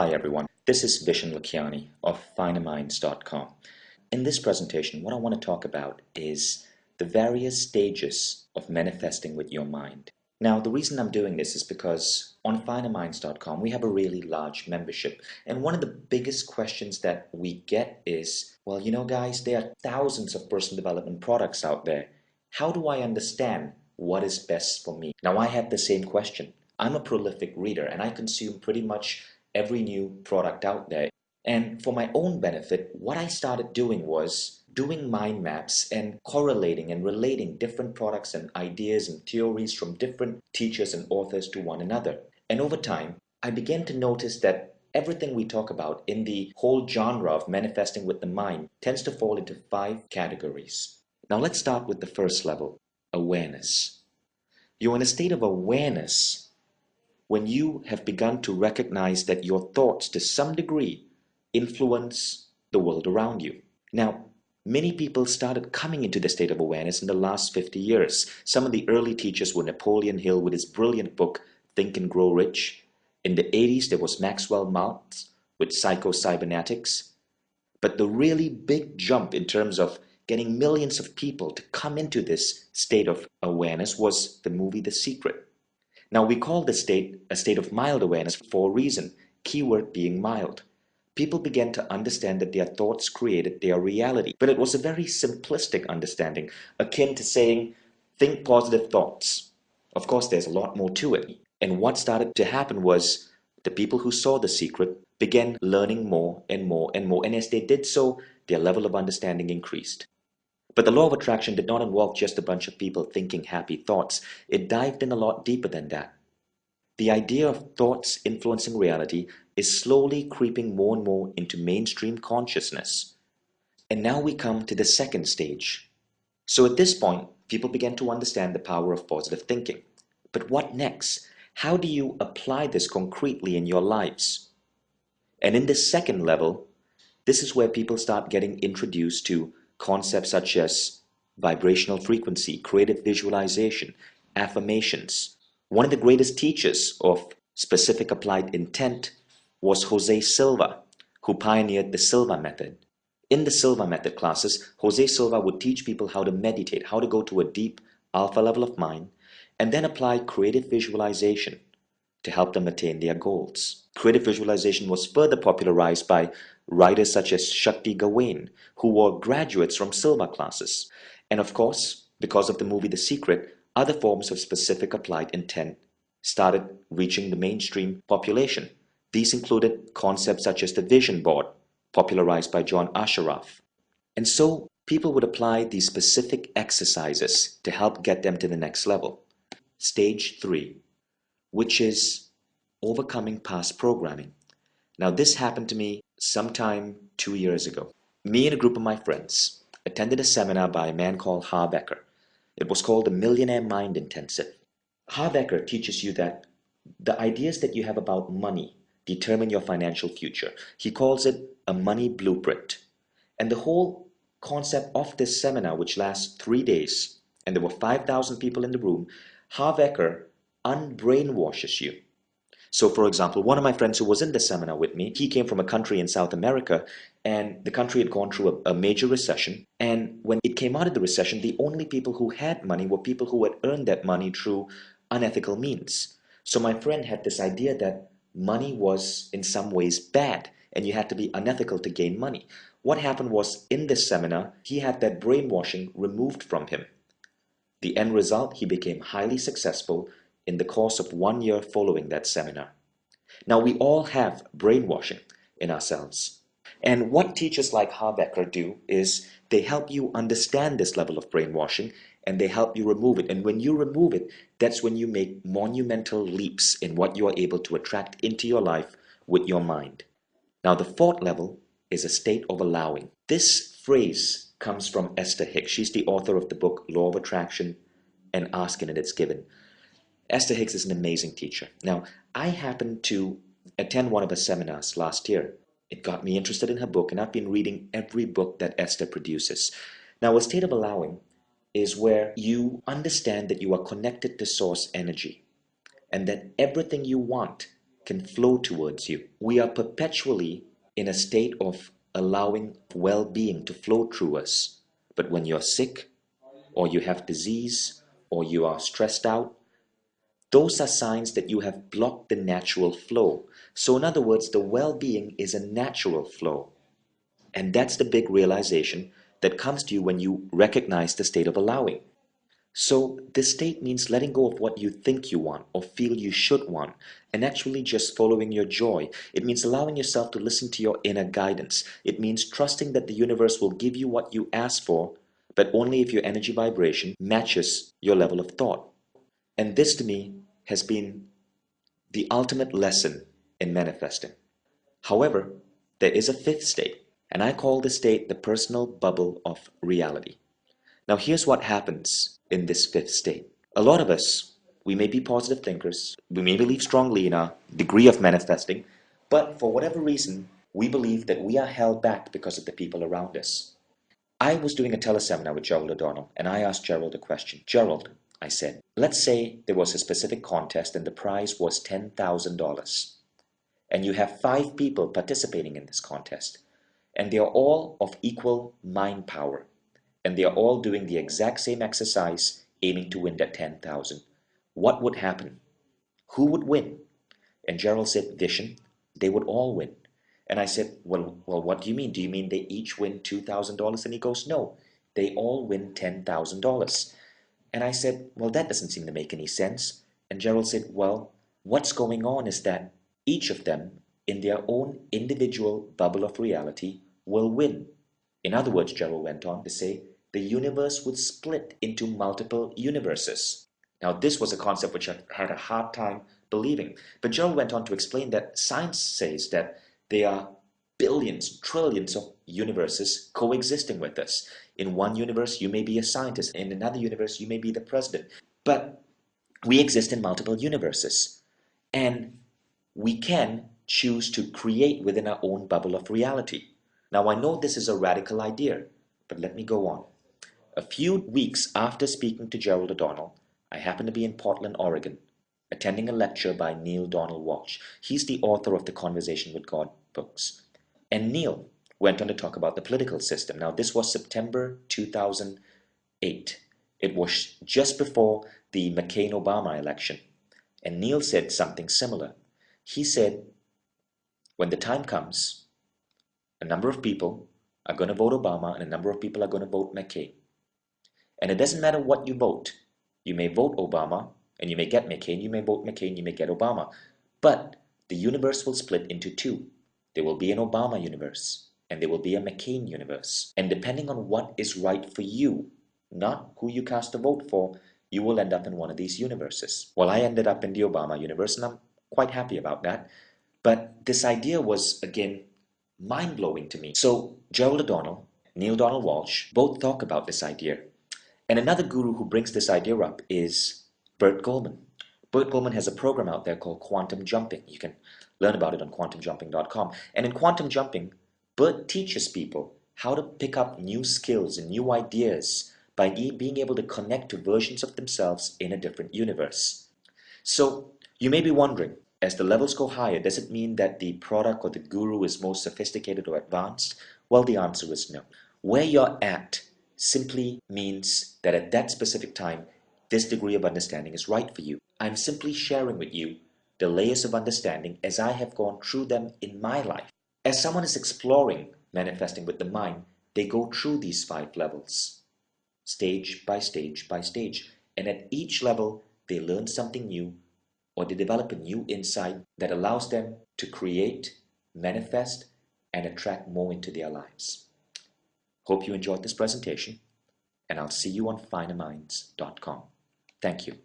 Hi everyone, this is Vishen Lakiani of FinerMinds.com. In this presentation, what I want to talk about is the various stages of manifesting with your mind. Now, the reason I'm doing this is because on FinerMinds.com, we have a really large membership. And one of the biggest questions that we get is, well, you know, guys, there are thousands of personal development products out there. How do I understand what is best for me? Now, I have the same question. I'm a prolific reader and I consume pretty much every new product out there. And for my own benefit, what I started doing was doing mind maps and correlating and relating different products and ideas and theories from different teachers and authors to one another. And over time, I began to notice that everything we talk about in the whole genre of manifesting with the mind tends to fall into 5 categories. Now let's start with the first level, awareness. You're in a state of awareness when you have begun to recognize that your thoughts to some degree influence the world around you. Now, many people started coming into this state of awareness in the last 50 years. Some of the early teachers were Napoleon Hill with his brilliant book, Think and Grow Rich. In the 80s, there was Maxwell Maltz with Psycho-Cybernetics. But the really big jump in terms of getting millions of people to come into this state of awareness was the movie The Secret. Now, we call this state a state of mild awareness for a reason, keyword being mild. People began to understand that their thoughts created their reality, but it was a very simplistic understanding, akin to saying, think positive thoughts. Of course, there's a lot more to it. And what started to happen was the people who saw The Secret began learning more and more and more, and as they did so, their level of understanding increased. But the law of attraction did not involve just a bunch of people thinking happy thoughts. It dived in a lot deeper than that. The idea of thoughts influencing reality is slowly creeping more and more into mainstream consciousness. And now we come to the second stage. So at this point, people began to understand the power of positive thinking. But what next? How do you apply this concretely in your lives? And in this second level, this is where people start getting introduced to concepts such as vibrational frequency, creative visualization, affirmations. One of the greatest teachers of specific applied intent was Jose Silva, who pioneered the Silva method. In the Silva method classes, Jose Silva would teach people how to meditate, how to go to a deep alpha level of mind, and then apply creative visualization to help them attain their goals. Creative visualization was further popularized by writers such as Shakti Gawain, who were graduates from Silva classes. And of course, because of the movie The Secret, other forms of specific applied intent started reaching the mainstream population. These included concepts such as the vision board, popularized by John Ashraf. And so people would apply these specific exercises to help get them to the next level. Stage 3, which is overcoming past programming. Now, this happened to me sometime 2 years ago. Me and a group of my friends attended a seminar by a man called Harbecker. It was called the Millionaire Mind Intensive. Harbecker teaches you that the ideas that you have about money determine your financial future. He calls it a money blueprint. And the whole concept of this seminar, which lasts 3 days, and there were 5,000 people in the room, Harbecker unbrainwashes you. So, for example, one of my friends who was in the seminar with me, he came from a country in South America, and the country had gone through a major recession. And when it came out of the recession, the only people who had money were people who had earned that money through unethical means. So my friend had this idea that money was in some ways bad, and you had to be unethical to gain money. What happened was, in this seminar, he had that brainwashing removed from him. The end result, he became highly successful in the course of 1 year following that seminar. Now, we all have brainwashing in ourselves. And what teachers like Harbecker do is they help you understand this level of brainwashing and they help you remove it. And when you remove it, that's when you make monumental leaps in what you are able to attract into your life with your mind. Now, the fourth level is a state of allowing. This phrase comes from Esther Hicks. She's the author of the book Law of Attraction and Ask and It's Given. Esther Hicks is an amazing teacher. Now, I happened to attend one of her seminars last year. It got me interested in her book, and I've been reading every book that Esther produces. Now, a state of allowing is where you understand that you are connected to source energy and that everything you want can flow towards you. We are perpetually in a state of allowing well-being to flow through us. But when you're sick, or you have disease, or you are stressed out, those are signs that you have blocked the natural flow. So in other words, the well-being is a natural flow. And that's the big realization that comes to you when you recognize the state of allowing. So this state means letting go of what you think you want or feel you should want and actually just following your joy. It means allowing yourself to listen to your inner guidance. It means trusting that the universe will give you what you ask for, but only if your energy vibration matches your level of thought. And this to me has been the ultimate lesson in manifesting. However, there is a fifth state, and I call this state the personal bubble of reality. Now, here's what happens in this fifth state. A lot of us, we may be positive thinkers, we may believe strongly in our degree of manifesting, but for whatever reason, we believe that we are held back because of the people around us. I was doing a teleseminar with Gerald O'Donnell, and I asked Gerald a question. Gerald, I said, let's say there was a specific contest and the prize was $10,000, and you have 5 people participating in this contest, and they are all of equal mind power, and they are all doing the exact same exercise aiming to win that 10,000. What would happen? Who would win? And Gerald said, vision, they would all win. And I said, well, what do you mean? Do you mean they each win $2,000? And he goes, no, they all win $10,000. And I said, well, that doesn't seem to make any sense. And Gerald said, well, what's going on is that each of them, in their own individual bubble of reality, will win. In other words, Gerald went on to say, the universe would split into multiple universes. Now, this was a concept which I had a hard time believing. But Gerald went on to explain that science says that there are billions, trillions of universes coexisting with us. In one universe, you may be a scientist. In another universe, you may be the president. But we exist in multiple universes. And we can choose to create within our own bubble of reality. Now, I know this is a radical idea, but let me go on. A few weeks after speaking to Gerald O'Donnell, I happened to be in Portland, Oregon, attending a lecture by Neale Donald Walsch. He's the author of the Conversation with God books. And Neale went on to talk about the political system. Now, this was September 2008. It was just before the McCain-Obama election. And Neale said something similar. He said, when the time comes, a number of people are going to vote Obama and a number of people are going to vote McCain. And it doesn't matter what you vote. You may vote Obama and you may get McCain. You may vote McCain, you may get Obama. But the universe will split into 2. There will be an Obama universe and there will be a McCain universe. And depending on what is right for you, not who you cast a vote for, you will end up in one of these universes. Well, I ended up in the Obama universe and I'm quite happy about that. But this idea was, again, mind-blowing to me. So Gerald O'Donnell, Neale Donald Walsch, both talk about this idea. And another guru who brings this idea up is Bert Goldman. Bert Goldman has a program out there called Quantum Jumping. You can learn about it on quantumjumping.com. And in Quantum Jumping, Bert teaches people how to pick up new skills and new ideas by being able to connect to versions of themselves in a different universe. So you may be wondering, as the levels go higher, does it mean that the product or the guru is more sophisticated or advanced? Well, the answer is no. Where you're at simply means that at that specific time, this degree of understanding is right for you. I'm simply sharing with you the layers of understanding as I have gone through them in my life. As someone is exploring manifesting with the mind, they go through these 5 levels, stage by stage by stage. And at each level, they learn something new or they develop a new insight that allows them to create, manifest, and attract more into their lives. Hope you enjoyed this presentation, and I'll see you on finerminds.com. Thank you.